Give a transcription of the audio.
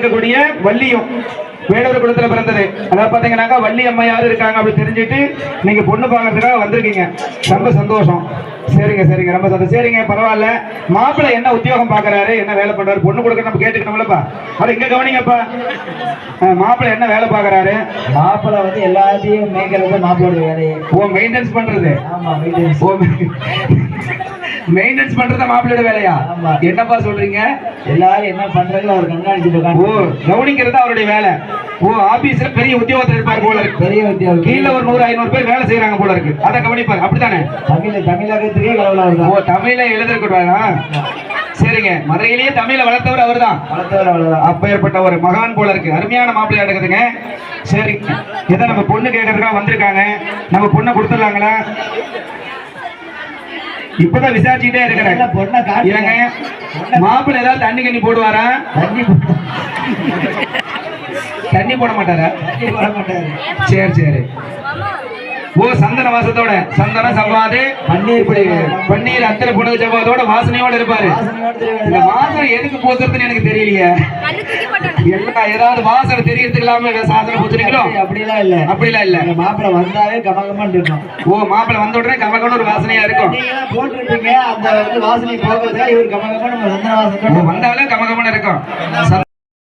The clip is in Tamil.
இருக்கக்கூடிய வள்ளியும் வேடவர் குலத்துல பிறந்தது. அதாவது பாத்தீங்கன்னாக்கா வள்ளி அம்மா யாரு இருக்காங்க அப்படி தெரிஞ்சுட்டு நீங்க பொண்ணு பாக்குறதுக்காக வந்திருக்கீங்க. ரொம்ப சந்தோஷம். சரிங்க சரிங்க, ரொம்ப சந்தோஷம். சரிங்க, பரவாயில்ல. மாப்பிள்ளை என்ன உத்தியோகம் பாக்குறாரு, என்ன வேலை பண்றாரு, பொண்ணு கொடுக்க நம்ம கேட்டுக்கணும்லப்பா. அவர் இங்க கவனிங்கப்பா. மாப்பிள்ளை என்ன வேலை பாக்குறாரு? மாப்பிள்ளை வந்து எல்லாத்தையும் மேய்க்கிறது மாப்பிள்ளோட வேலையை. ஓ, மெயின்டெனன்ஸ் பண்றது. ஆமா, மெயின்டெனன்ஸ். ஓ, மெயின்டெனன்ஸ் பண்றத மாப்பிள்ளையோட வேலையா? என்னப்பா சொல்றீங்க? எல்லாரும் என்ன பண்றாங்களோ அவர் கண்காணிச்சுட்டு. ஓ, கவனிக்கிறது அவருடைய வேலை. ஓ, ஆபீஸ்ல பெரிய உத்தியோகத்தில் இருப்பார் போல இருக்கு. பெரிய உத்தியோகம். கீழே ஒரு 100-500 பேர் வேலை செய்யறாங்க போல இருக்கு. அதை கவனிப்பார், அப்படித்தானே? தமிழகத்துக்கே கடவுள். ஓ, தமிழ எழுதக்கூடாதா? சரிங்க, மதுரையிலேயே தமிழை வளர்த்தவர் அவர் தான். அப்பேற்பட்ட ஒரு மகான் போல இருக்கு. அருமையான மாப்பிள்ளை நடக்குதுங்க. சரி, இதை நம்ம பொண்ணு கேட்கறதுக்காக வந்திருக்காங்க. நம்ம பொண்ணை கொடுத்துடலாங்களா? இப்பதான் விசாரிச்சுட்டே இருக்கிறேன். பொண்ணை காட்டுங்க. மாப்பிள்ளை ஏதாவது தண்ணி கண்ணி போடுவாரா? தண்ணி போட மாட்டாரா? சரி சரி. ஓ, சந்தன வாசத்தோட, சந்தன சவ்வாது பன்னீர் அத்தனை புனகு சவ்வாதோட வாசனையோட இருப்பாரு. இந்த வாசனை எதுக்கு போத்துறதுன்னு எனக்கு தெரியலையே. எல்லாம் ஏதாவது வாசனை தெரியறதுக்கு இல்லாம சாசனை பூச்சுறீங்களோ? அப்படிலாம் இல்ல, அப்படிலாம் இல்ல. மாப்பிள்ளை வந்தாவே கமகமன் இருக்கும். ஓ, மாப்பிள்ளை வந்த உடனே கமகம்னு ஒரு வாசனையா இருக்கும். போட்டுருப்பீங்க அந்த வாசனை போகிறதா இவர் கமகமன் சந்தன வாசனை வந்தாலும் கமகமன் இருக்கும்.